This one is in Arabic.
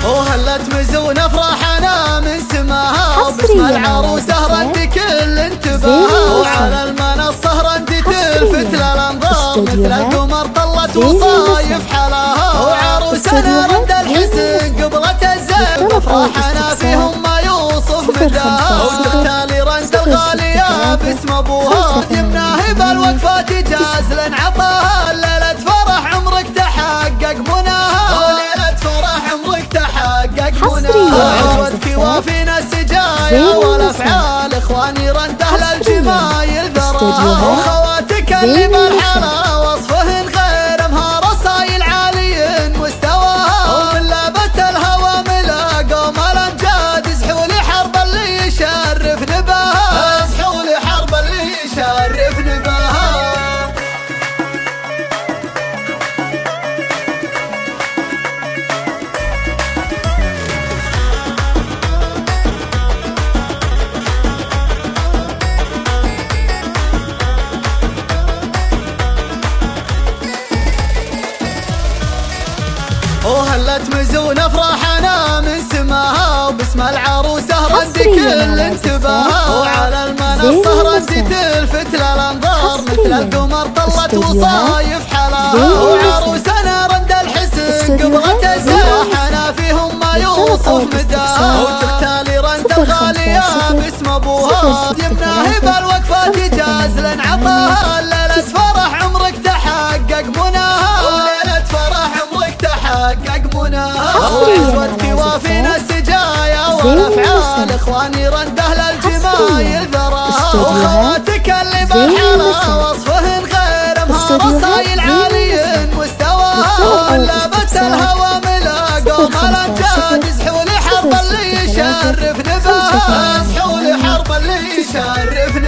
وهلت مزون افراحنا من سماها، وباسم العروسه رد كل انتباهها، وعلى المنصه ردت تلفت للانظار مثل القمر طلت وصايف حلاها، وعروسنا رد الحسن قبلت الزين افراحنا فيهم ما يوصف مداها، وتختالي رند الغاليه باسم ابوها جبناه بالوقفات جاز لن عطاها، ليله فرح عمرك تحقق مناها، وليله فرح عمرك تحقق مناها، عودك وافينا السجايا والافعال اخواني رند اهل الجمايل ذراها، وخواتك اللي بالحلا وصفهن غير مها رصايل عالي مستواها، ومن لابة الهوى ملا قوم الامجاد يزحوا لي حرب اللي يشرف نباها، يزحوا لي حرب اللي يشرف نباها. وهلت مزون افراحنا من سماها، وباسم العروسه رد كل انتباهها، وعلى المنصه ردت تلفت للانظار مثل القمر طلت وصايف حلاها، وعروسنا رد الحسن قبلت الزين فيهم ما يوصف مداها، وتختالي رند الغاليه باسم ابوها جبناه بالوقفات جاز لن عطاها، ليله فرح عمرك تحقق مناها، وليله فرح عمرك تحقق مناها، وعزوتك وافينا السجايا والافعال اخواني رند اهل الجمايل ذراها، وخواتك اللي بالحلا وصفهن غير مها رصايل عالي مستواها، ومن لابة الهوى ملا قوم الامجاد يزحوا لي حرب اللي يشرف نباها، يزحوا لي حرب اللي يشرف نباها.